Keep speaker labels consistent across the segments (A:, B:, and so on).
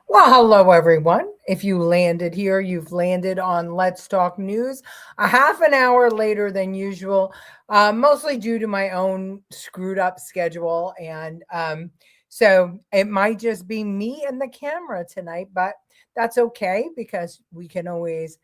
A: Well, hello, everyone. If you landed here, you've landed on Let's Talk News a half an hour later than usual, mostly due to my own screwed up schedule. So it might just be me and the camera tonight, but that's okay because we can always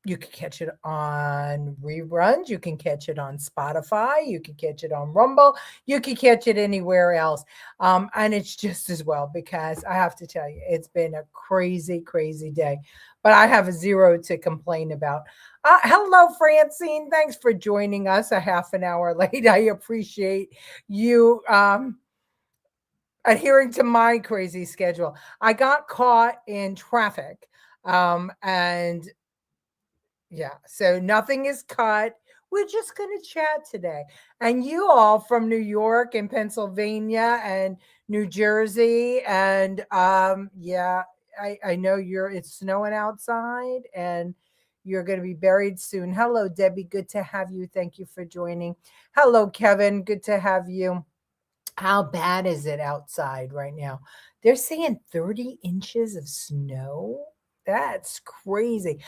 A: you can catch it on reruns. You can catch it on Spotify. You can catch it on Rumble. You can catch it anywhere else. And it's just as well because I have to tell you, it's been a crazy, crazy day. But I have a zero to complain about. Hello, Francine. Thanks for joining us a half an hour late. I appreciate you adhering to my crazy schedule. I got caught in traffic. And yeah, so nothing is cut. We're just going to chat today. And you all from New York and Pennsylvania and New Jersey and yeah, I know it's snowing outside and you're going to be buried soon. Hello Debbie, good to have you. Thank you for joining. Hello Kevin, good to have you. How bad is it outside right now? They're saying 30 inches of snow. That's crazy.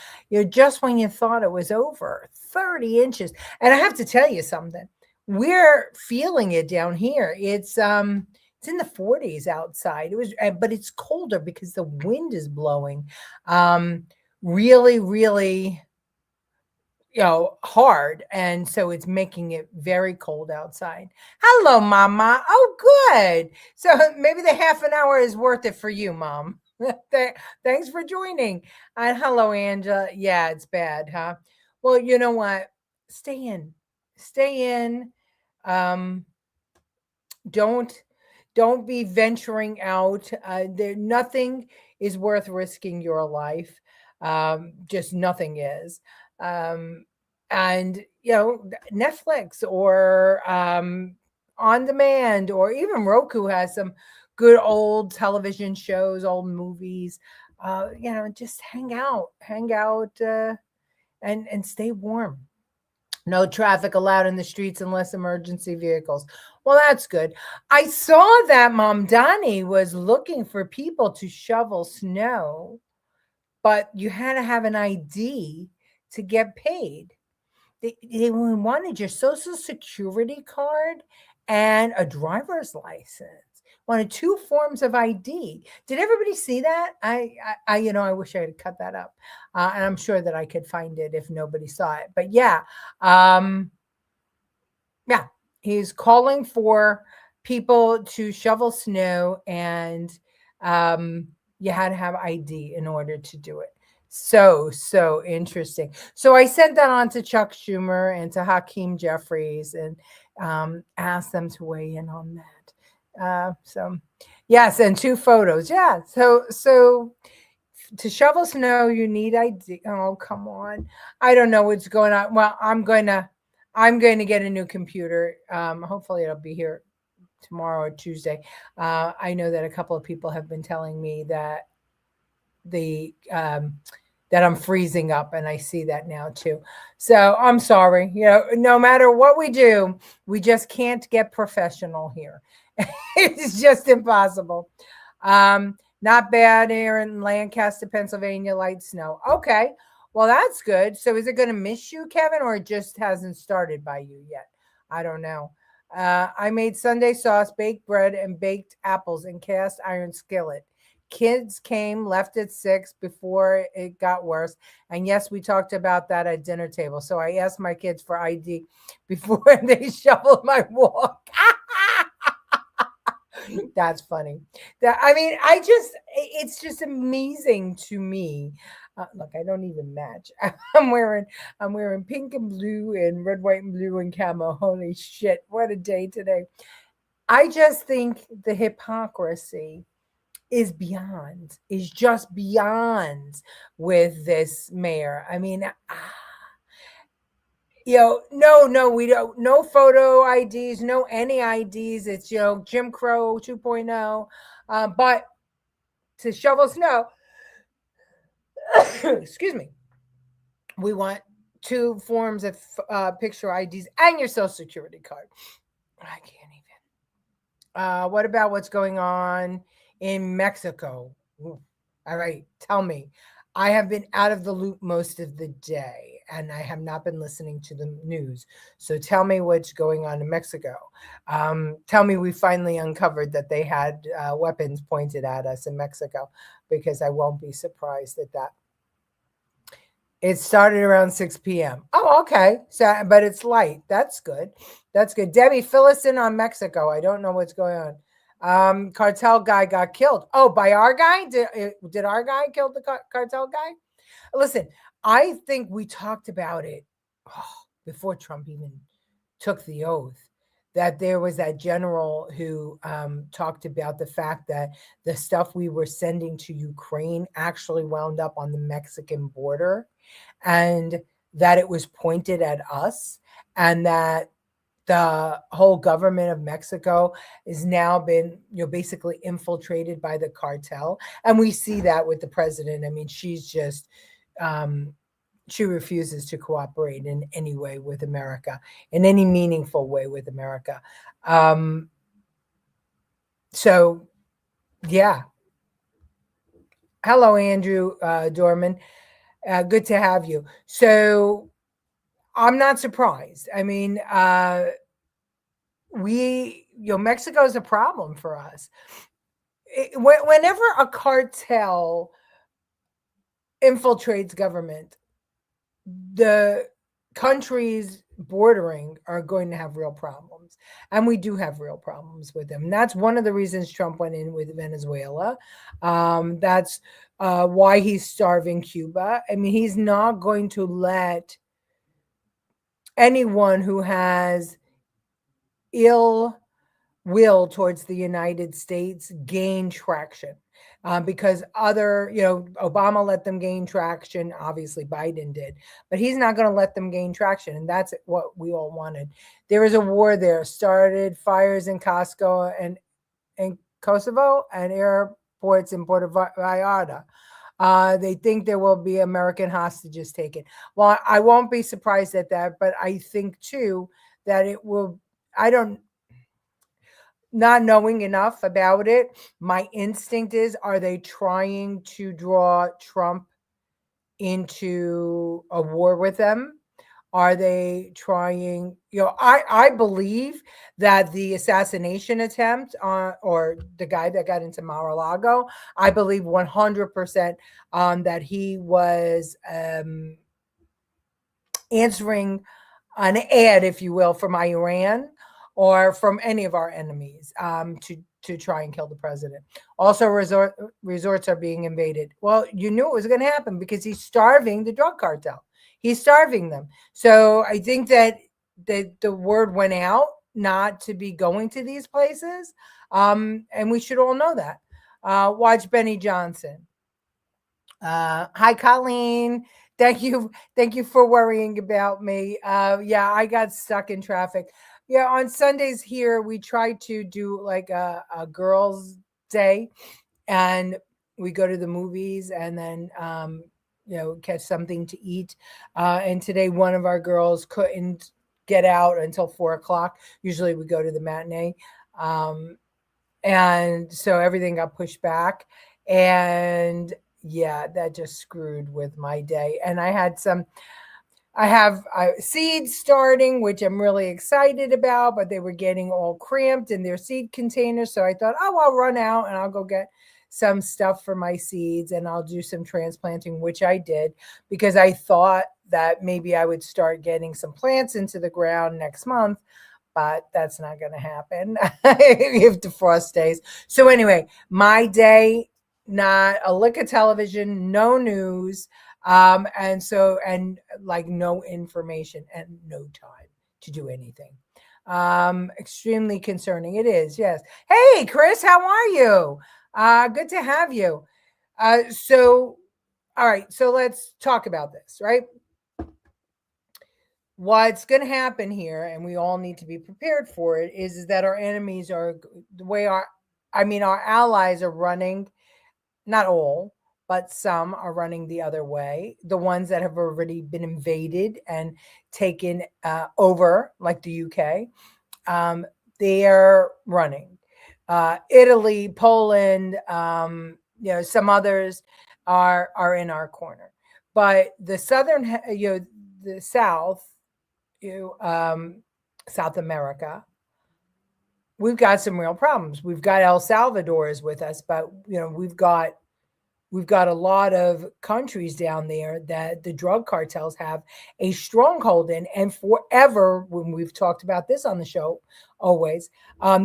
A: Just when you thought it was over, 30 inches. And I have to tell you something. We're feeling it down here. It's in the 40s outside. But it's colder because the wind is blowing. Um really, really hard. And so it's making it very cold outside. Hello, Mama. Oh, good. So maybe the half an hour is worth it for you, Mom. Thanks for joining. And hello, Angela. Yeah, it's bad, huh? Well, you know what? Stay in. Stay in. Um, don't don't be venturing out. There nothing is worth risking your life. Just nothing is. Um, and Netflix or on demand or even Roku has some good old television shows, old movies. Just hang out, and stay warm. No traffic allowed in the streets unless emergency vehicles. Well, that's good. I saw that Mom Donnie was looking for people to shovel snow, but you had to have an ID to get paid. They wanted your social security card and a driver's license. Wanted two forms of ID. Did everybody see that? I wish I had cut that up, and I'm sure that I could find it if nobody saw it. But yeah, um, yeah, he's calling for people to shovel snow, and um, you had to have ID in order to do it. So interesting. So I sent that on to Chuck Schumer and to Hakeem Jeffries and asked them to weigh in on that. So yes, and two photos. Yeah. So to shovel snow, you need ID. Oh, come on. I don't know what's going on. Well, I'm going to get a new computer. Hopefully it'll be here tomorrow or Tuesday. I know that a couple of people have been telling me the that I'm freezing up, and I see that now too. So I'm sorry. No matter what we do, we just can't get professional here. It's just impossible. Not bad here in Lancaster, Pennsylvania, light snow. Okay. Well, that's good. So is it going to miss you, Kevin, or it just hasn't started by you yet? I don't know. I made Sunday sauce, baked bread, and baked apples in cast iron skillet. Kids came, left at 6 before it got worse. And yes, we talked about that at dinner table. So I asked my kids for ID before they shoveled my walk. That's funny. It's just amazing to me. Look, I don't even match. I'm wearing pink and blue and red, white, and blue and camo. Holy shit, what a day today. I just think the hypocrisy is just beyond with this mayor. I mean, no, we don't, no photo IDs, no any IDs. It's, Jim Crow 2.0. But to shovel snow, excuse me, we want two forms of picture IDs and your social security card. I can't even. What about what's going on in Mexico? Ooh. All right, tell me. I have been out of the loop most of the day and I have not been listening to the news. So tell me what's going on in Mexico. Tell me we finally uncovered that they had weapons pointed at us in Mexico, because I won't be surprised at that. It started around 6 p.m. Oh, okay. So, but it's light. That's good. That's good. Debbie, fill us in on Mexico. I don't know what's going on. Cartel guy got killed. Oh, by our guy? Did our guy kill the cartel guy? Listen, I think we talked about it before Trump even took the oath, that there was that general who talked about the fact that the stuff we were sending to Ukraine actually wound up on the Mexican border, and that it was pointed at us, and that the whole government of Mexico is now been, basically infiltrated by the cartel. And we see that with the president. I mean, she's just she refuses to cooperate in any way with America, in any meaningful way with America. So, yeah. Hello, Andrew Dorman. Good to have you. So, I'm not surprised. I mean, Mexico is a problem for us. Whenever a cartel infiltrates government, the countries bordering are going to have real problems. And we do have real problems with them. And that's one of the reasons Trump went in with Venezuela. That's why he's starving Cuba. I mean, he's not going to let anyone who has ill will towards the United States gain traction. Because Obama let them gain traction. Obviously, Biden did, but he's not going to let them gain traction. And that's what we all wanted. There was a war there, started fires in Costco and in Kosovo and airports in Puerto Vallarta. They think there will be American hostages taken. Well, I won't be surprised at that, but I think too that it will. Not knowing enough about it, my instinct is, are they trying to draw Trump into a war with them? Are they trying, I believe that the assassination attempt or the guy that got into Mar-a-Lago, I believe 100% that he was answering an ad, if you will, from Iran or from any of our enemies to try and kill the president. Also, resorts are being invaded. Well, you knew it was going to happen because he's starving the drug cartel. He's starving them. So I think that the word went out not to be going to these places. And we should all know that. Watch Benny Johnson. Hi, Colleen. Thank you for worrying about me. Yeah, I got stuck in traffic. Yeah, on Sundays here, we try to do like a girls' day, and we go to the movies and then, catch something to eat. And today, one of our girls couldn't get out until 4 o'clock. Usually, we go to the matinee. And so everything got pushed back. And yeah, that just screwed with my day. And I have seeds starting, which I'm really excited about, but they were getting all cramped in their seed containers. So I thought, I'll run out and I'll go get some stuff for my seeds and I'll do some transplanting, which I did, because I thought that maybe I would start getting some plants into the ground next month. But that's not going to happen if the frost stays. So anyway, my day, not a lick of television, no news. And like no information and no time to do anything. Extremely concerning. It is, yes. Hey, Chris, how are you? Good to have you. So, all right, so let's talk about this, right? What's going to happen here, and we all need to be prepared for it, is that our enemies are the way our allies are running, not all, but some are running the other way. The ones that have already been invaded and taken over, like the UK, they are running. Italy, Poland, some others are in our corner, but the southern, the South, South America, we've got some real problems. We've got El Salvador is with us, but we've got a lot of countries down there that the drug cartels have a stronghold in, and forever, when we've talked about this on the show, always,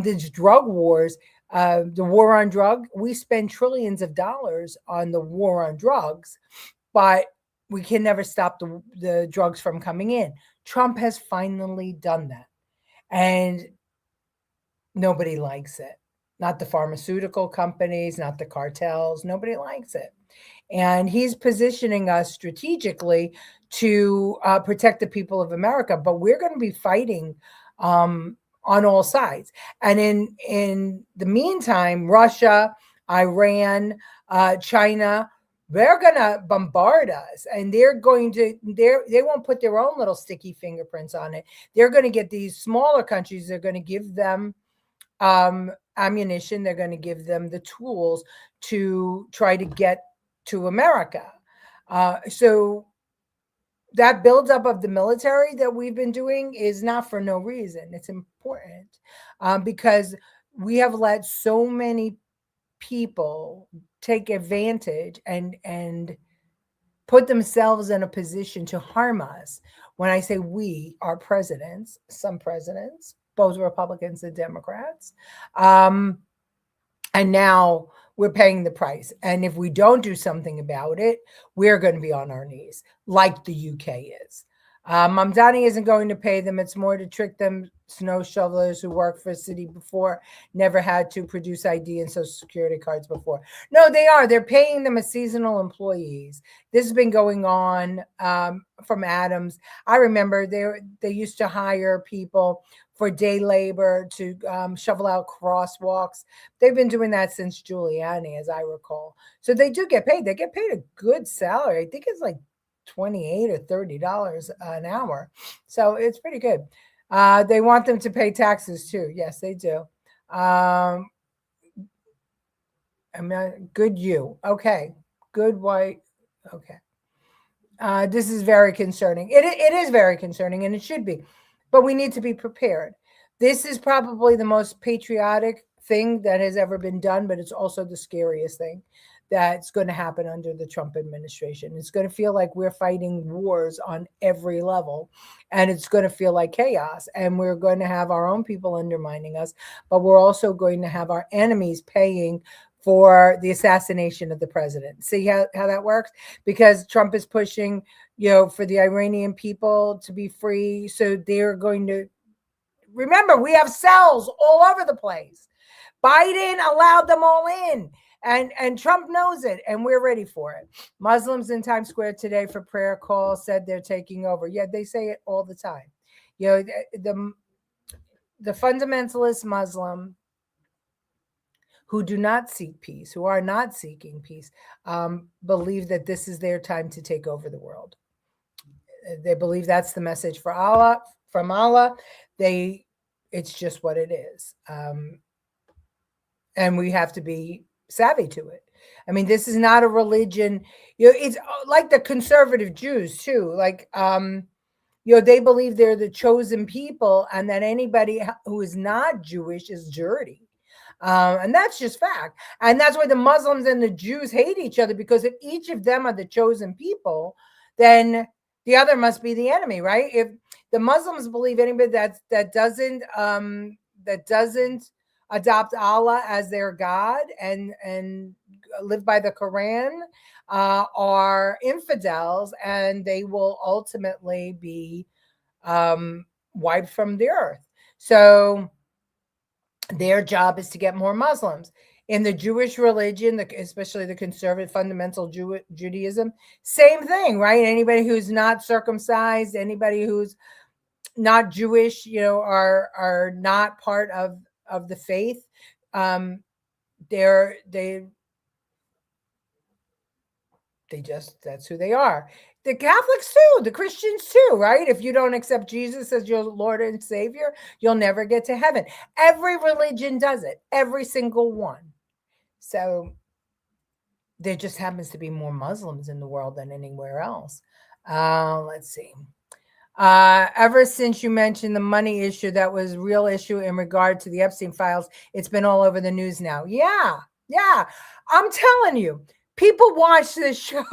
A: these drug wars, the war on drug, we spend trillions of dollars on the war on drugs, but we can never stop the drugs from coming in. Trump has finally done that, and nobody likes it. Not the pharmaceutical companies, not the cartels. Nobody likes it. And he's positioning us strategically to protect the people of America. But we're going to be fighting on all sides. And in the meantime, Russia, Iran, China, they're going to bombard us, and they won't put their own little sticky fingerprints on it. They're going to get these smaller countries. They're going to give them ammunition. They're going to give them the tools to try to get to America. So that buildup of the military that we've been doing is not for no reason. It's important because we have let so many people take advantage and put themselves in a position to harm us. When I say we, our presidents, some presidents, both Republicans and Democrats. And now we're paying the price. And if we don't do something about it, we're going to be on our knees, like the UK is. Mamdani isn't going to pay them. It's more to trick them. Snow shovelers who worked for a city before never had to produce ID and social security cards before. No, they are. They're paying them as seasonal employees. This has been going on from Adams. I remember they used to hire people for day labor to shovel out crosswalks. They've been doing that since Giuliani, as I recall. So they do get paid. They get paid a good salary. I think it's like $28 or $30 an hour. So it's pretty good. They want them to pay taxes too. Yes, they do. I mean, good you. Okay. Good white. Okay. This is very concerning. It is very concerning, and it should be. But we need to be prepared. This is probably the most patriotic thing that has ever been done, but it's also the scariest thing that's going to happen under the Trump administration. It's going to feel like we're fighting wars on every level, and it's going to feel like chaos. And we're going to have our own people undermining us, but we're also going to have our enemies paying for the assassination of the president. See how that works? Because Trump is pushing, for the Iranian people to be free. So they're going to, remember, we have cells all over the place. Biden allowed them all in. And Trump knows it, and we're ready for it. Muslims in Times Square today for prayer call said they're taking over. Yeah, they say it all the time. The fundamentalist Muslim who do not seek peace, who are not seeking peace, believe that this is their time to take over the world. They believe that's the message from Allah. It's just what it is. And we have to be savvy to it. I mean, this is not a religion. It's like the conservative Jews too. Like, they believe they're the chosen people, and that anybody who is not Jewish is dirty. And that's just fact. And that's why the Muslims and the Jews hate each other, because if each of them are the chosen people, then the other must be the enemy, right? If the Muslims believe anybody that doesn't adopt Allah as their God and live by the Quran are infidels, and they will ultimately be wiped from the earth. So their job is to get more Muslims. In the Jewish religion, especially the conservative fundamental Judaism, same thing, right? Anybody who's not circumcised, anybody who's not Jewish, are not part of the faith. That's who they are. The Catholics too, the Christians too, right? If you don't accept Jesus as your Lord and Savior, you'll never get to heaven. Every religion does it, every single one. So there just happens to be more Muslims in the world than anywhere else. Let's see. Ever since you mentioned the money issue, that was real issue in regard to the Epstein files. It's been all over the news now. Yeah. I'm telling you, people watch this show.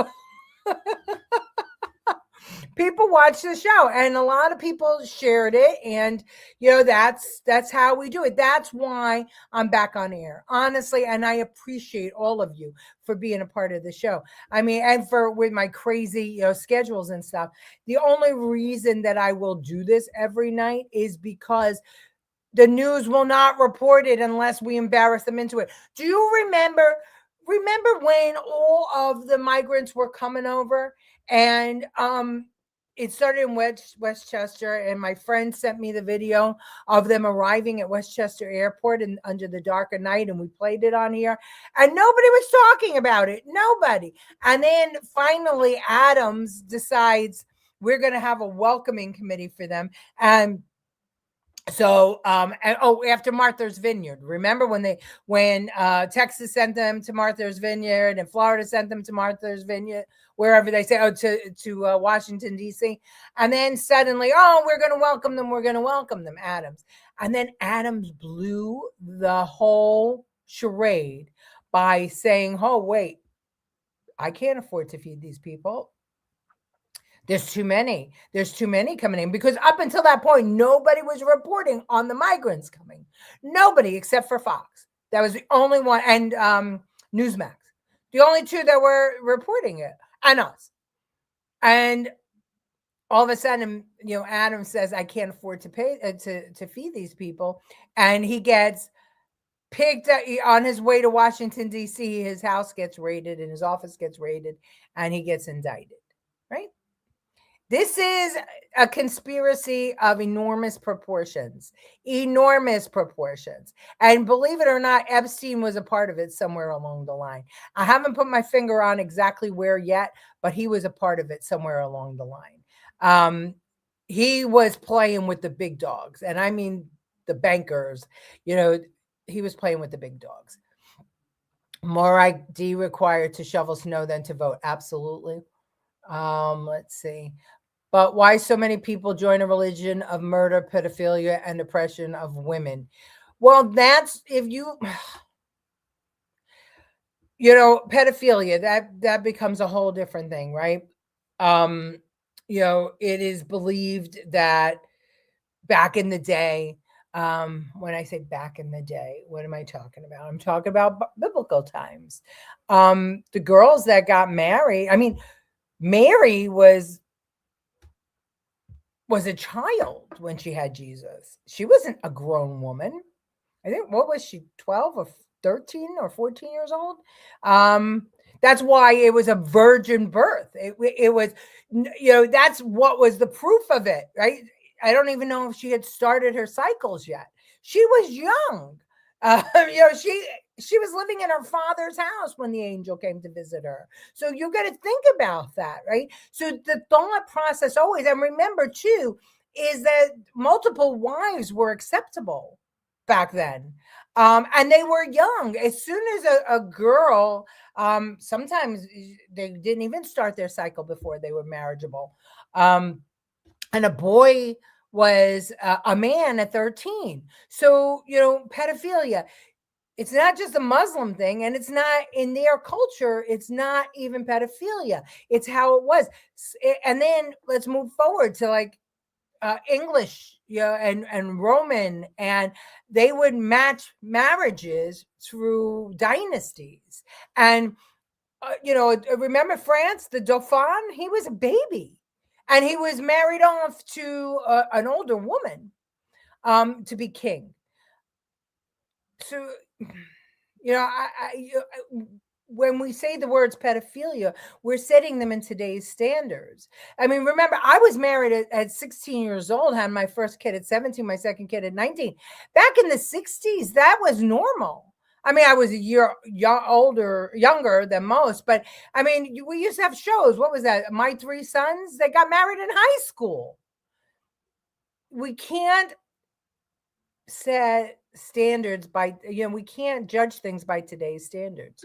A: People watch the show, and a lot of people shared it, and that's how we do it. That's why I'm back on air, honestly, and I appreciate all of you for being a part of the show. I mean, and for with my crazy schedules and stuff, the only reason that I will do this every night is because the news will not report it unless we embarrass them into it. Do you remember when all of the migrants were coming over, and it started in Westchester, and my friend sent me the video of them arriving at Westchester Airport and under the dark of night, and we played it on here, and nobody was talking about it. Nobody. And then finally Adams decides we're going to have a welcoming committee for them. And so, after Martha's Vineyard, remember when Texas sent them to Martha's Vineyard and Florida sent them to Martha's Vineyard, wherever they say, to Washington, D.C. And then suddenly, we're going to welcome them, Adams. And then Adams blew the whole charade by saying, oh, wait, I can't afford to feed these people. There's too many coming in, because up until that point, nobody was reporting on the migrants coming. Nobody except for Fox. That was the only one. And Newsmax. The only two that were reporting it, and us. And all of a sudden, Adam says, I can't afford to pay to feed these people. And he gets picked up on his way to Washington, D.C. His house gets raided and his office gets raided, and he gets indicted. Right? This is a conspiracy of enormous proportions. And believe it or not, Epstein was a part of it somewhere along the line. I haven't put my finger on exactly where yet, but he was a part of it somewhere along the line. He was playing with the big dogs, and I mean the bankers. He was playing with the big dogs. More ID required to shovel snow than to vote. Absolutely. Let's see. But why so many people join a religion of murder, pedophilia, and oppression of women? Well, that's if you pedophilia, that becomes a whole different thing, right? It is believed that back in the day, when I say back in the day, what am I talking about? I'm talking about biblical times. The girls that got married, I mean, Mary was a child when she had Jesus. She wasn't a grown woman. I think, what was she, 12 or 13 or 14 years old? That's why it was a virgin birth. It was, that's what was the proof of it, right? I don't even know if she had started her cycles yet. She was young. She was living in her father's house when the angel came to visit her. So you got to think about that, right? So the thought process always, and remember too, is that multiple wives were acceptable back then. And they were young. As soon as a girl, sometimes they didn't even start their cycle before they were marriageable. And a boy was a man at 13. So, pedophilia, it's not just a Muslim thing, and it's not in their culture. It's not even pedophilia. It's how it was. And then let's move forward to like English, and Roman, and they would match marriages through dynasties. And remember France, the Dauphin? He was a baby, and he was married off to an older woman to be king. So, when we say the words pedophilia, we're setting them in today's standards. I mean, remember, I was married at 16 years old, had my first kid at 17, my second kid at 19. Back in the 60s, that was normal. I mean, I was a year younger than most, but I mean, we used to have shows. What was that? My Three Sons, they got married in high school. We can't set standards by, we can't judge things by today's standards.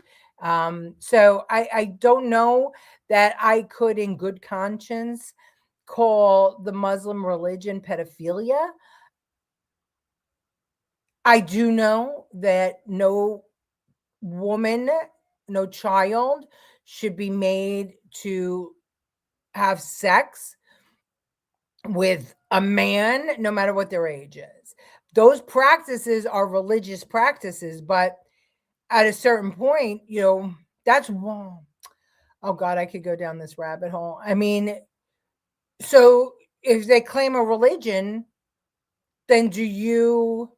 A: So I don't know that I could in good conscience call the Muslim religion pedophilia. I do know that no woman, no child should be made to have sex with a man, no matter what their age is. Those practices are religious practices, but at a certain point, that's wrong. Oh God, I could go down this rabbit hole. I mean, so if they claim a religion, then do you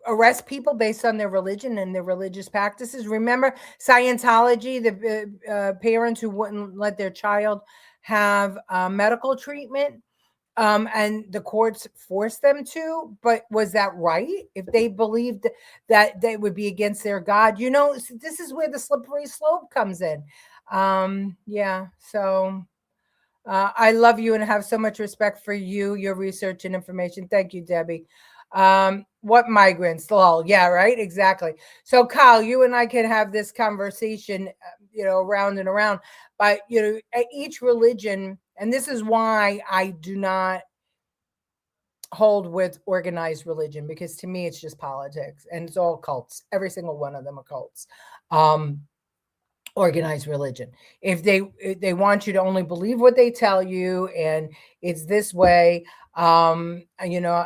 A: arrest people based on their religion and their religious practices? Remember Scientology, the parents who wouldn't let their child have medical treatment, and the courts forced them to. But was that right? If they believed that they would be against their God, this is where the slippery slope comes in. Yeah. So I love you and have so much respect for you, your research and information. Thank you, Debbie. What migrants? Lol. Yeah, right. Exactly. So, Kyle, you and I can have this conversation, around and around. But each religion, and this is why I do not hold with organized religion, because to me it's just politics and it's all cults. Every single one of them are cults. Organized religion, if they want you to only believe what they tell you and it's this way. A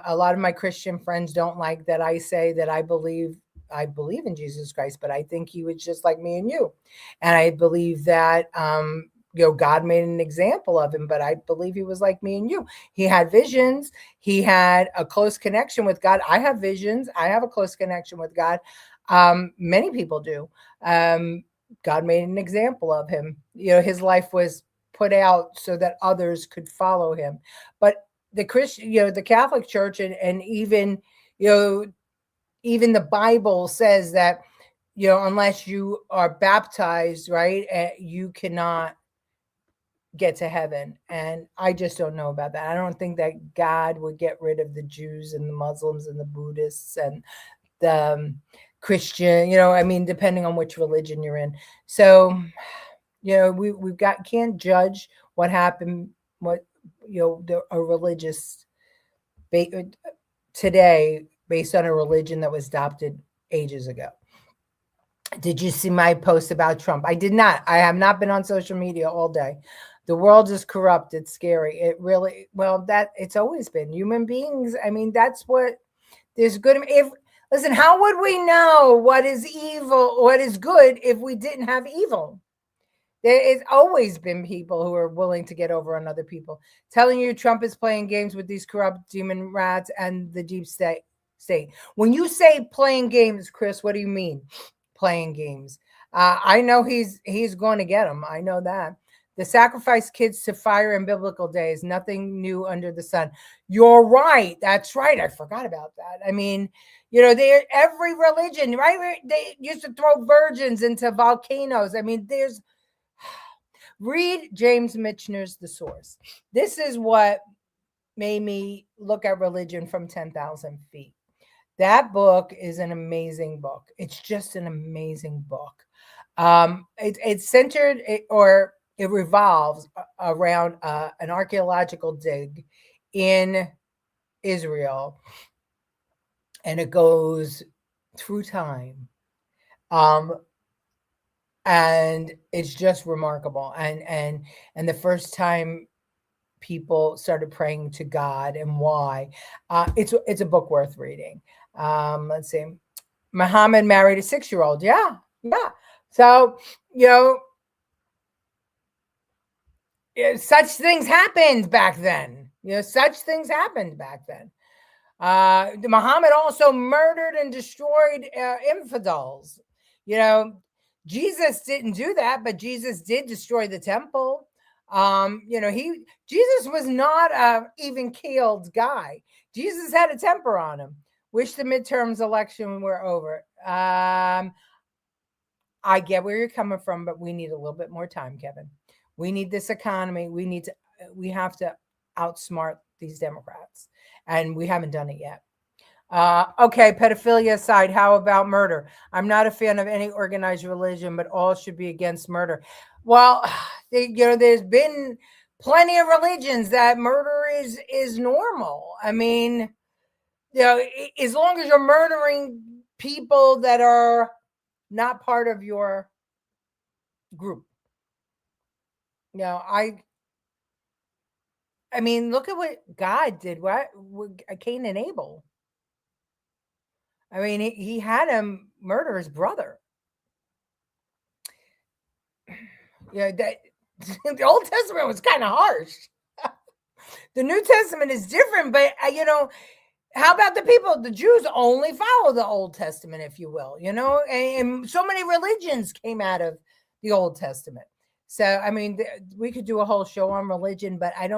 A: lot of my Christian friends don't like that I say that I believe in Jesus Christ, but I think he was just like me and you, and I believe that God made an example of him, but I believe he was like me and you. He had visions, he had a close connection with God. I have visions, I have a close connection with God. Many people do. God made an example of him. His life was put out so that others could follow him. But the Christian, the Catholic Church, and even the Bible says that, unless you are baptized, right, you cannot get to heaven. And I just don't know about that. I don't think that God would get rid of the Jews and the Muslims and the Buddhists and the Christian, I mean, depending on which religion you're in. So, we've got, can't judge what happened, what, a religious today based on a religion that was adopted ages ago. Did you see my post about Trump? I did not. I have not been on social media all day. The world is corrupt. It's scary. It really, well, that it's always been human beings. I mean, that's what there's good. Listen, how would we know what is evil, what is good, if we didn't have evil? There has always been people who are willing to get over on other people. Telling you Trump is playing games with these corrupt demon rats and the deep state. When you say playing games, Chris, what do you mean? Playing games. I know he's going to get them. I know that. The sacrifice kids to fire in biblical days, nothing new under the sun. You're right. That's right. I forgot about that. I mean, every religion, right? They used to throw virgins into volcanoes. I mean, read James Michener's The Source. This is what made me look at religion from 10,000 feet. That book is an amazing book. It's just an amazing book. It's centered, or it revolves around an archaeological dig in Israel, and it goes through time. And it's just remarkable. And the first time people started praying to God and why, it's a book worth reading. Let's see. Muhammad married a 6-year-old. Yeah. So, such things happened back then. Muhammad also murdered and destroyed infidels. Jesus didn't do that, but Jesus did destroy the temple. Jesus was not a even-keeled guy. Jesus had a temper on him. Wish the midterms election were over. I get where you're coming from, but we need a little bit more time, Kevin. We need this economy. We have to outsmart these Democrats, and we haven't done it yet. Okay, pedophilia aside, how about murder? I'm not a fan of any organized religion, but all should be against murder. Well, there's been plenty of religions that murder is normal. I mean, as long as you're murdering people that are not part of your group. I mean, look at what God did. What Cain and Abel. I mean, he had him murder his brother. That the Old Testament was kind of harsh. The New Testament is different, but how about the people? The Jews only follow the Old Testament, if you will, and so many religions came out of the Old Testament. So, I mean, we could do a whole show on religion, but I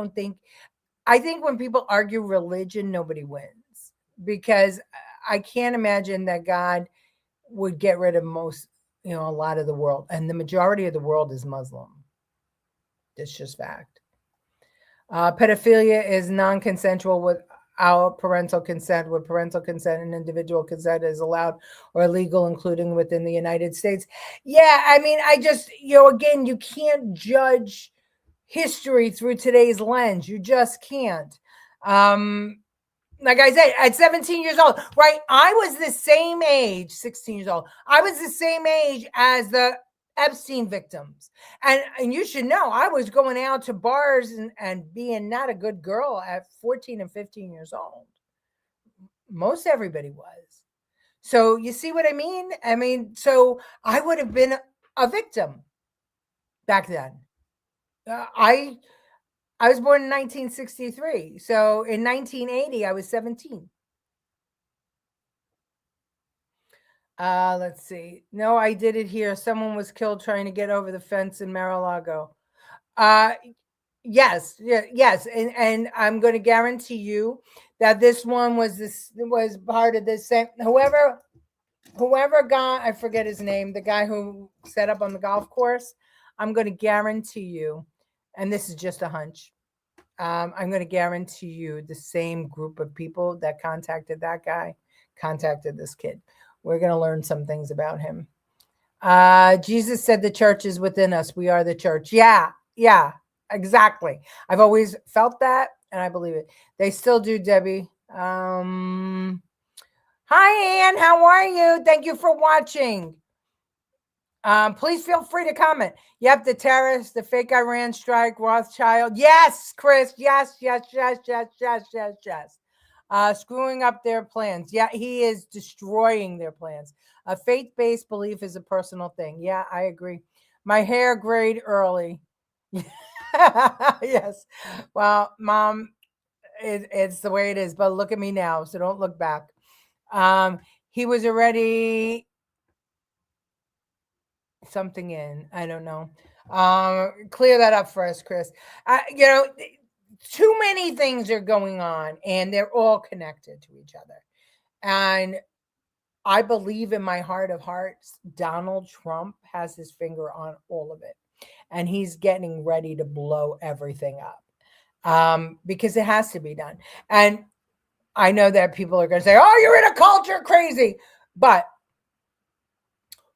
A: think when people argue religion, nobody wins, because I can't imagine that God would get rid of a lot of the world, and the majority of the world is Muslim. It's just fact. Pedophilia is non-consensual without parental consent. With parental consent and individual consent is allowed or illegal, including within the United States. Yeah, I mean, I just, again, you can't judge history through today's lens. You just can't. Like I said, at 17 years old, right? I was the same age, 16 years old. I was the same age as the Epstein victims. And you should know, I was going out to bars and being not a good girl at 14 and 15 years old. Most everybody was. So you see what I mean? I mean, so I would have been a victim back then. I was born in 1963. So in 1980, I was 17. Let's see. No, I did it here. Someone was killed trying to get over the fence in Mar-a-Lago. Yes. And I'm going to guarantee you that this one was part of this same, whoever got, I forget his name, the guy who set up on the golf course. I'm going to guarantee you, and this is just a hunch, I'm going to guarantee you the same group of people that contacted that guy contacted this kid. We're going to learn some things about him. Jesus said the church is within us. We are the church. Yeah, exactly. I've always felt that, and I believe it. They still do, Debbie. Hi, Ann. How are you? Thank you for watching. Please feel free to comment. Yep, the terrorists, the fake Iran strike, Rothschild. Yes, Chris. Yes. Screwing up their plans. Yeah, he is destroying their plans. A faith-based belief is a personal thing. Yeah, I agree. My hair grayed early. Yes. Well, Mom, it's the way it is. But look at me now, so don't look back. He was already something in. I don't know. Clear that up for us, Chris. Too many things are going on, and they're all connected to each other. And I believe in my heart of hearts, Donald Trump has his finger on all of it, and he's getting ready to blow everything up, because it has to be done. And I know that people are going to say, "Oh, you're in a culture crazy," but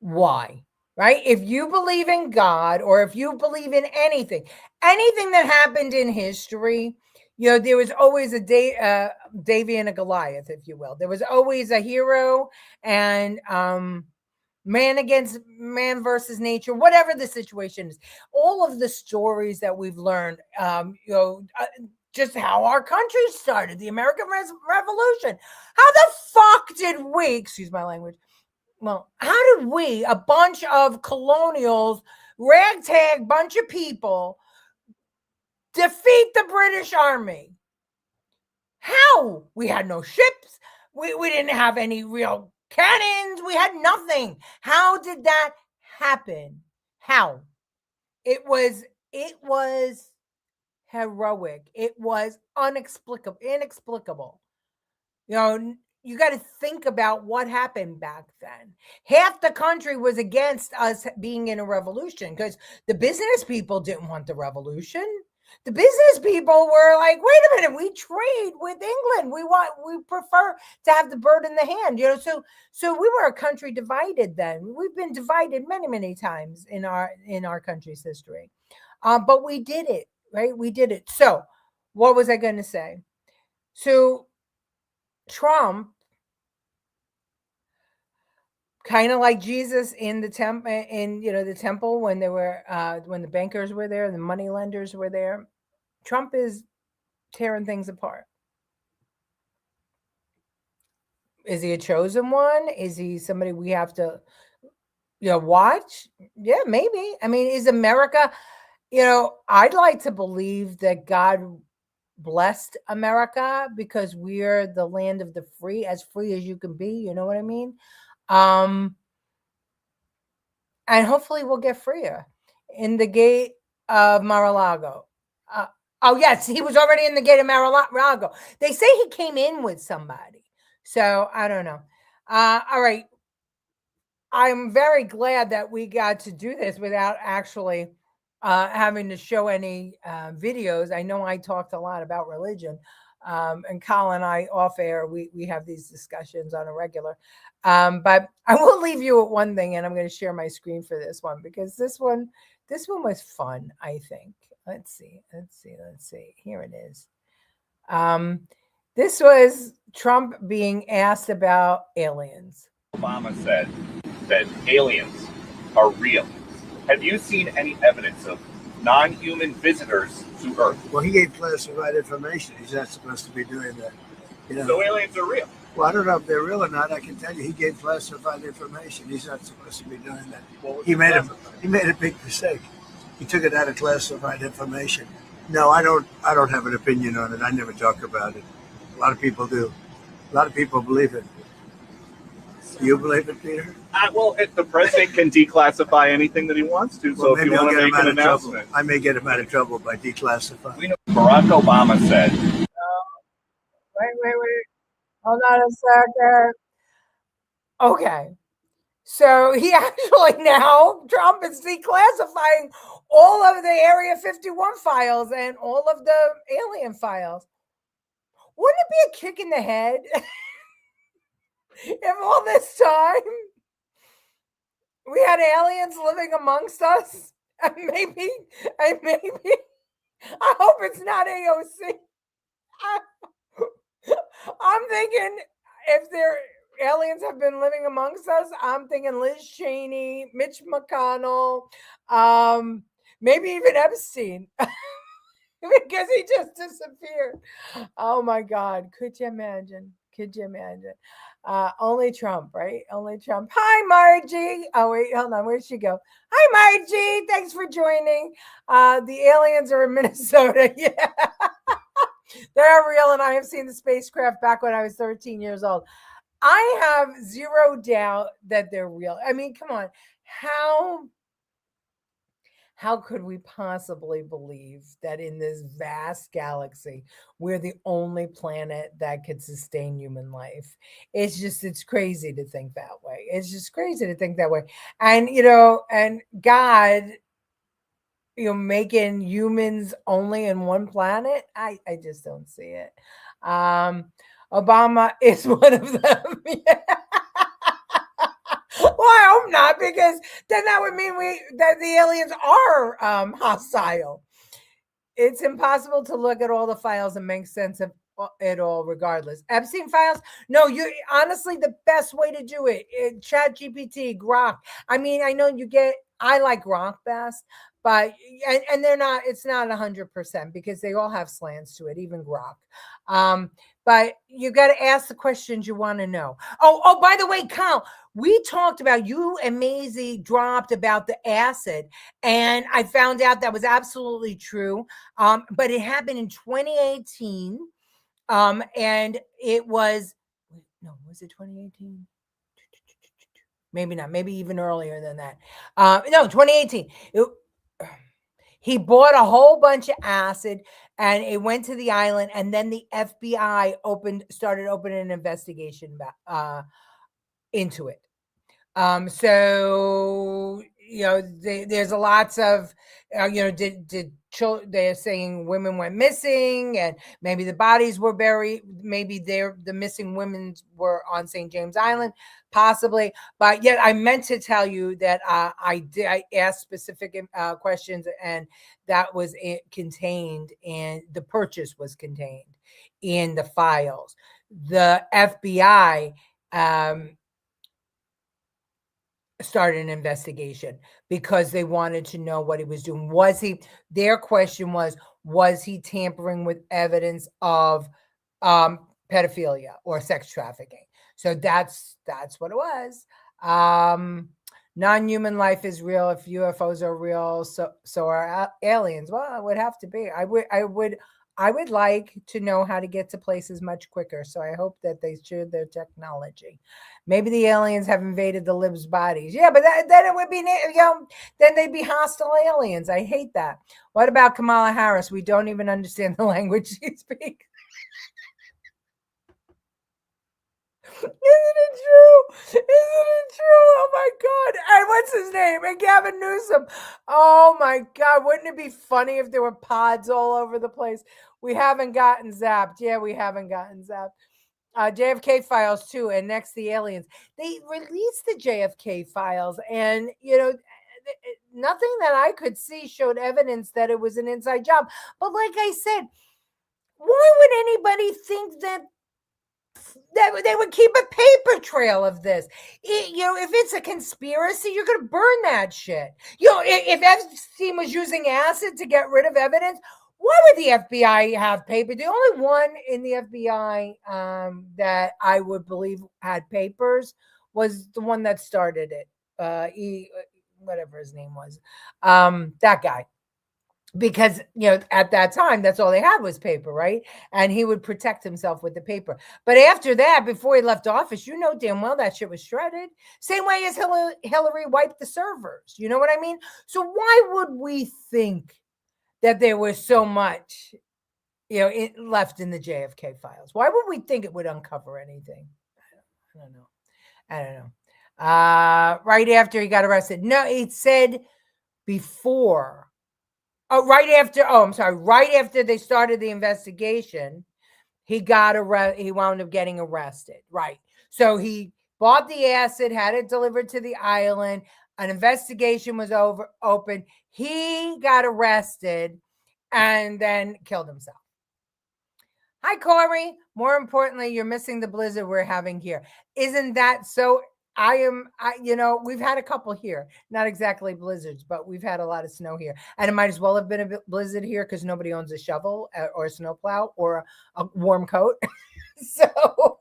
A: why? Right? If you believe in God, or if you believe in anything that happened in history, there was always a Davy and a Goliath, if you will. There was always a hero and man against man versus nature, whatever the situation is. All of the stories that we've learned, just how our country started, the American Revolution. How the fuck did we, excuse my language, well, how did we, a bunch of colonials, ragtag bunch of people, defeat the British Army? How? We had no ships. We didn't have any real cannons. We had nothing. How did that happen? How? It was heroic. It was inexplicable. You got to think about what happened back then. Half the country was against us being in a revolution because the business people didn't want the revolution. The business people were like, wait a minute, we trade with England. We prefer to have the bird in the hand, So we were a country divided then. We've been divided many, many times in our country's history. But we did it, right? We did it. So what was I going to say? So Trump, kind of like Jesus in the temple when they were when the bankers were there, the money lenders were there. Trump is tearing things apart. Is he a chosen one? Is he somebody we have to watch? Yeah, maybe. I mean, is America, I'd like to believe that God blessed America because we're the land of the free, as free as you can be, you know what I mean? And hopefully we'll get freer in the gate of Mar-a-Lago. Oh, yes, he was already in the gate of Mar-a-Lago. They say he came in with somebody. So I don't know. All right. I'm very glad that we got to do this without actually having to show any videos. I know I talked a lot about religion. And Colin and I off air, we have these discussions on a regular. But I will leave you with one thing, and I'm going to share my screen for this one because this one was fun, I think. Let's see. Here it is. This was Trump being asked about aliens.
B: Obama said that aliens are real. Have you seen any evidence of non-human visitors to Earth?
C: Well, he gave classified information. He's not supposed to be doing that.
B: So aliens are real?
C: Well, I don't know if they're real or not. I can tell you he gave classified information. He's not supposed to be doing that. He made a big mistake. He took it out of classified information. No, I don't have an opinion on it. I never talk about it. A lot of people do. A lot of people believe it. You believe it, Peter?
B: Well, the president can declassify anything that he wants to.
C: Well,
B: so if you want to make an announcement,
C: I may get him out of trouble by declassifying.
B: We know Barack Obama said.
A: Wait. Hold on a second. Okay. So he actually now, Trump is declassifying all of the Area 51 files and all of the alien files. Wouldn't it be a kick in the head if all this time we had aliens living amongst us? And maybe, I hope it's not AOC. I'm thinking if their aliens have been living amongst us, I'm thinking Liz Cheney, Mitch McConnell, maybe even Epstein, because he just disappeared. Oh my God. Could you imagine? Only Trump, right? Only Trump. Hi, Margie. Oh, wait, hold on. Where'd she go? Hi, Margie. Thanks for joining. The aliens are in Minnesota. Yeah. They're real, and I have seen the spacecraft back when I was 13 years old. I have zero doubt that they're real. I mean, come on. How could we possibly believe that in this vast galaxy, we're the only planet that could sustain human life? It's crazy to think that way. It's just crazy to think that way. And, and God, making humans only in one planet, I just don't see it. Obama is one of them. Yeah. Well, I hope not, because then that would mean that the aliens are hostile. It's impossible to look at all the files and make sense of it all regardless. Epstein files? No, honestly, the best way to do it, ChatGPT, Grok. I mean, I know I like Grok best, but, and it's not 100% because they all have slants to it, even Grok. But you got to ask the questions you want to know. Oh, by the way, Kyle, we talked about, you and Maisie dropped about the acid, and I found out that was absolutely true. But it happened in 2018. And it was, was it 2018? Maybe not, maybe even earlier than that. No, 2018. He bought a whole bunch of acid and it went to the island, and then the FBI started opening an investigation into it. So there's a lots of, did they're saying women went missing, and maybe the bodies were buried. Maybe the missing women were on St. James Island, possibly. But yet, I meant to tell you that I asked specific questions, and that was contained, and the purchase was contained in the files. The FBI started an investigation because they wanted to know what he was doing. Their question was he tampering with evidence of pedophilia or sex trafficking? So that's what it was. Non-human life is real. If UFOs are real, so are aliens. Well, it would have to be. I would like to know how to get to places much quicker. So I hope that they share their technology. Maybe the aliens have invaded the libs' bodies. Yeah, but then it would be, then they'd be hostile aliens. I hate that. What about Kamala Harris? We don't even understand the language she speaks. Isn't it true? Isn't it true? Oh my God. And what's his name? And Gavin Newsom. Oh my God. Wouldn't it be funny if there were pods all over the place? We haven't gotten zapped. Yeah, we haven't gotten zapped. JFK files too, and next the aliens. They released the JFK files, and nothing that I could see showed evidence that it was an inside job. But like I said, why would anybody think that they would keep a paper trail of this? If it's a conspiracy, you're going to burn that shit. If Epstein was using acid to get rid of evidence, why would the FBI have paper? The only one in the FBI that I would believe had papers was the one that started it. Whatever his name was, that guy. Because, at that time, that's all they had was paper, right? And he would protect himself with the paper. But after that, before he left office, damn well that shit was shredded. Same way as Hillary wiped the servers. You know what I mean? So why would we think that there was so much, left in the JFK files? Why would we think it would uncover anything? I don't know. Right after he got arrested. No, it said before. Right after they started the investigation, he wound up getting arrested. Right. So he bought the acid, had it delivered to the island. An investigation was open. He got arrested and then killed himself. Hi, Corey. More importantly, you're missing the blizzard we're having here. Isn't that so? We've had a couple here, not exactly blizzards, but we've had a lot of snow here. And it might as well have been a blizzard here because nobody owns a shovel or a snowplow or a warm coat. So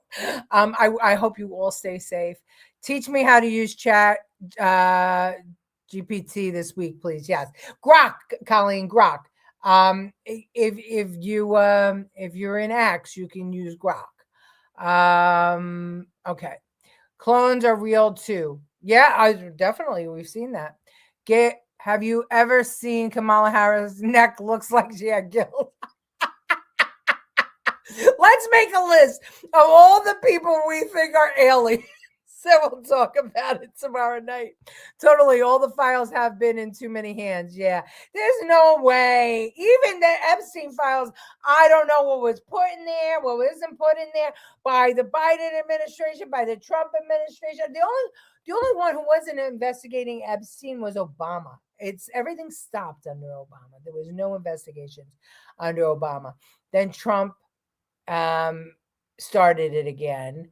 A: I hope you all stay safe. Teach me how to use chat GPT this week, please. Yes. Grok, Colleen, Grok. If you're in X, you can use Grok. Okay. Clones are real too. Yeah, definitely. We've seen that. Have you ever seen Kamala Harris' neck looks like she had gills? Let's make a list of all the people we think are aliens. So we'll talk about it tomorrow night. Totally. All the files have been in too many hands. Yeah. There's no way. Even the Epstein files, I don't know what was put in there, what isn't put in there by the Biden administration, by the Trump administration. The only one who wasn't investigating Epstein was Obama. Everything stopped under Obama. There was no investigations under Obama. Then Trump started it again.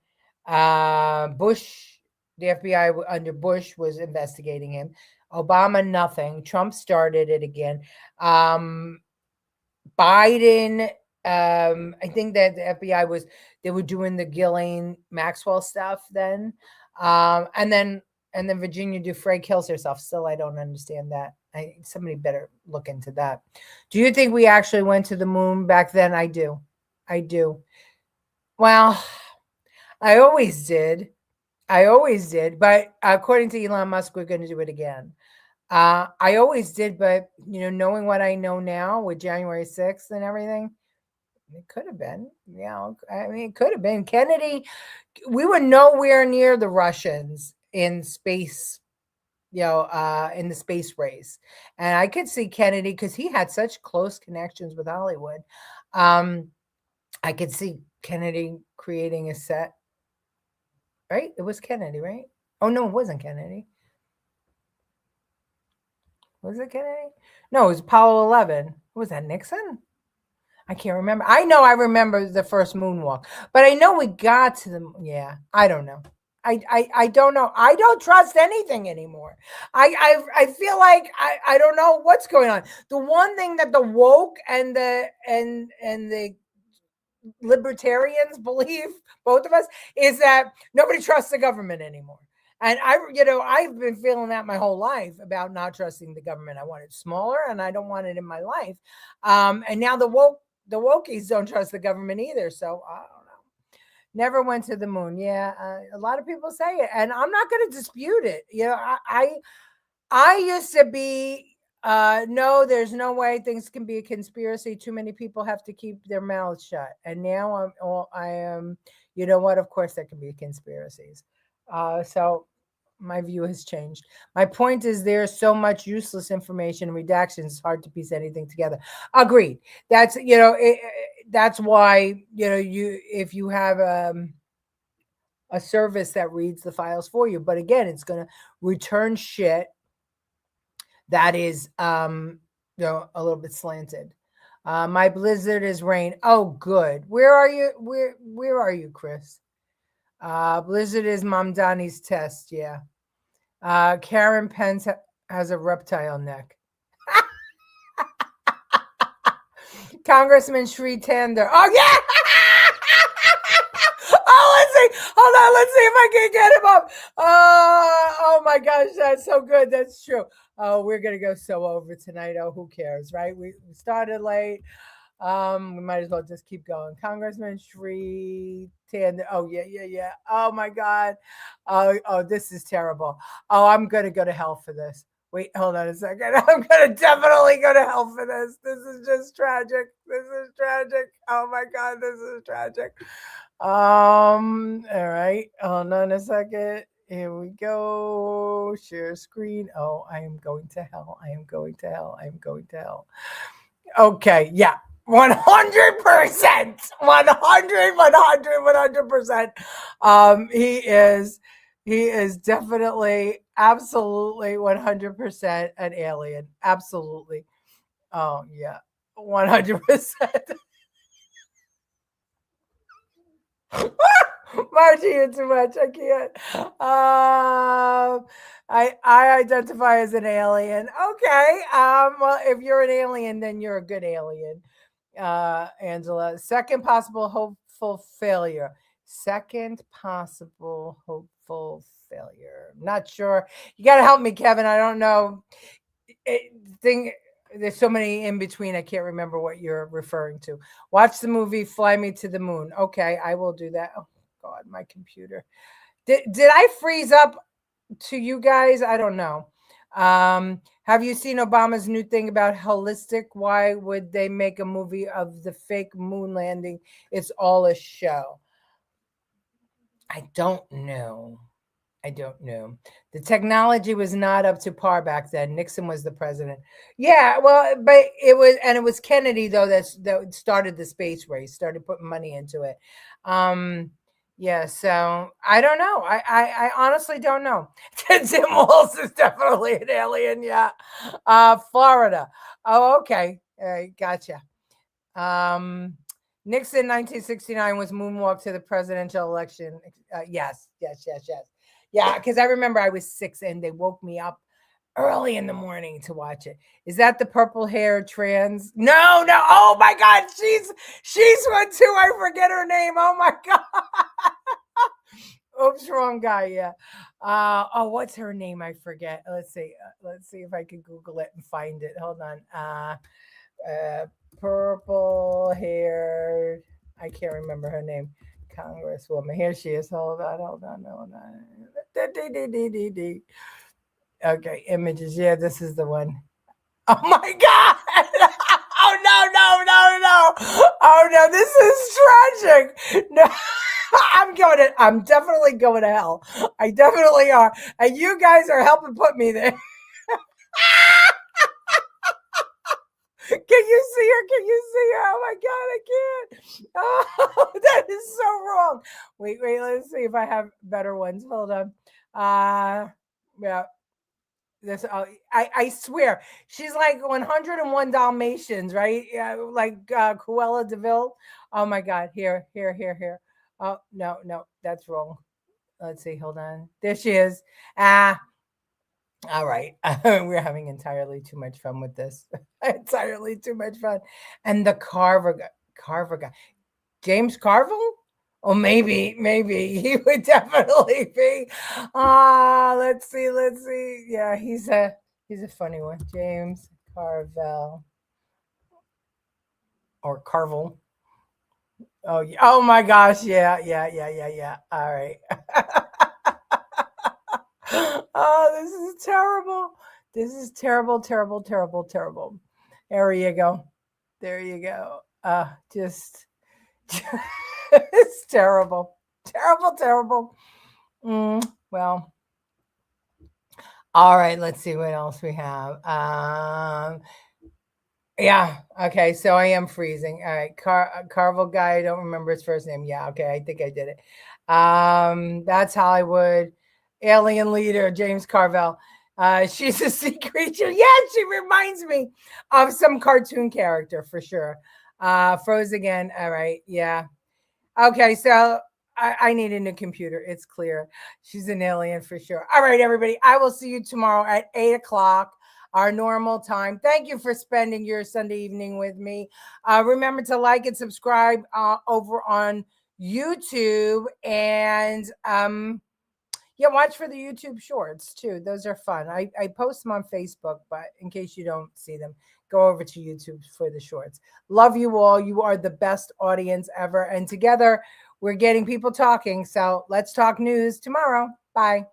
A: Bush, the FBI under Bush was investigating him. Obama, nothing. Trump started it again. Biden, I think that the FBI they were doing the Ghislaine Maxwell stuff then. And then Virginia Giuffre kills herself. Still, I don't understand that. Somebody better look into that. Do you think we actually went to the moon back then? I do. Well, I always did. But according to Elon Musk, we're going to do it again. I always did, but knowing what I know now with January 6th and everything, it could have been. Yeah, I mean, it could have been. Kennedy, we were nowhere near the Russians in space, in the space race. And I could see Kennedy because he had such close connections with Hollywood. I could see Kennedy creating a set. Right? It was Kennedy, right? Oh no, it wasn't Kennedy. Was it Kennedy? No, it was Apollo 11. Was that Nixon? I can't remember. I know I remember the first moonwalk, but I know we got to the, yeah, I don't know. I don't know. I don't trust anything anymore. I feel like I don't know what's going on. The one thing that the woke and the libertarians believe, both of us, is that nobody trusts the government anymore. And I've been feeling that my whole life about not trusting the government. I want it smaller, and I don't want it in my life. And now the wokies don't trust the government either. So I don't know. Never went to the moon. Yeah, a lot of people say it, and I'm not going to dispute it. I used to be no, there's no way things can be a conspiracy. Too many people have to keep their mouths shut. And now I am, you know what? Of course, there can be conspiracies. So my view has changed. My point is there's so much useless information and redactions, it's hard to piece anything together. Agreed. That's, that's why, if you have a service that reads the files for you, but again, it's going to return shit that is a little bit slanted. My blizzard is rain. Oh, good. Where are you? Where are you, Chris? Blizzard is Mom Donnie's test. Yeah. Karen Pence has a reptile neck. Congressman Sri Tander. Oh yeah. Oh, let's see. Hold on. Let's see if I can get him up. Oh my gosh, that's so good. That's true. Oh, we're gonna go so over tonight. Oh, who cares, right? We started late. We might as well just keep going. Congressman Sri Tander. Oh yeah. Oh my God. Oh, this is terrible. Oh, I'm gonna go to hell for this. Wait, hold on a second. I'm gonna definitely go to hell for this. This is just tragic. This is tragic. Oh my God, this is tragic. All right. Hold on a second. Here we go. Share screen. Oh, I am going to hell. I am going to hell. I am going to hell. Okay. Yeah. 100%. 100%. He is definitely, absolutely 100% an alien. Absolutely. Oh, yeah. 100%. Margie, you're too much. I can't. I identify as an alien. Okay. Well, if you're an alien, then you're a good alien. Angela. Second possible hopeful failure. Second possible hopeful failure. Not sure. You got to help me, Kevin. I don't know. There's so many in between. I can't remember what you're referring to. Watch the movie Fly Me to the Moon. Okay, I will do that. Oh God, my computer. Did I freeze up to you guys? I don't know. Have you seen Obama's new thing about holistic? Why would they make a movie of the fake moon landing? It's all a show. I don't know. The technology was not up to par back then. Nixon was the president. Yeah, well, but it was Kennedy though that started the space race, started putting money into it. Yeah, so I don't know. I honestly don't know. Tim Walz is definitely an alien. Yeah, Florida. Oh, okay. All right, gotcha. Nixon, 1969 was moonwalk to the presidential election. Yes. Yeah, because I remember I was 6 and they woke me up early in the morning to watch it. Is that the purple hair trans? No. Oh my God, she's one too. I forget her name. Oh my God. Oops, wrong guy. Yeah. What's her name? I forget. Let's see. Let's see if I can Google it and find it. Hold on. Purple hair. I can't remember her name. Congresswoman. Here she is. Hold on. Okay, images. Yeah, this is the one. Oh my God. Oh no. Oh no, this is tragic. No. I'm definitely going to hell. I definitely are. And you guys are helping put me there. Can you see her? Can you see her? Oh my God, I can't. Oh, that is so wrong. Wait, let's see if I have better ones. Hold on. Yeah. This I swear she's like 101 Dalmatians, right? Yeah, like Cruella DeVille. Oh my God, here. Oh no, that's wrong. Let's see, hold on. There she is. All right. We're having entirely too much fun with this. Entirely too much fun. And the Carver guy, James Carville? Oh, maybe he would definitely be. Let's see. Yeah, he's a funny one. James Carville or Carville. Oh, yeah. Oh my gosh, yeah. All right. Oh, this is terrible. This is terrible. There you go. Just it's terrible. Well, all right, let's see what else we have. Yeah, okay, so I am freezing. All right, Carvel guy, I don't remember his first name. Yeah, okay, I think I did it. That's Hollywood. Alien leader, James Carvel. She's a sea creature. Yeah, she reminds me of some cartoon character for sure. Froze again. All right, yeah. Okay, so I need a new computer. It's clear. She's an alien for sure. All right, everybody. I will see you tomorrow at 8:00, our normal time. Thank you for spending your Sunday evening with me. Remember to like and subscribe over on YouTube. And yeah, watch for the YouTube shorts too. Those are fun. I post them on Facebook, but in case you don't see them, go over to YouTube for the shorts. Love you all. You are the best audience ever. And together we're getting people talking. So let's talk news tomorrow. Bye.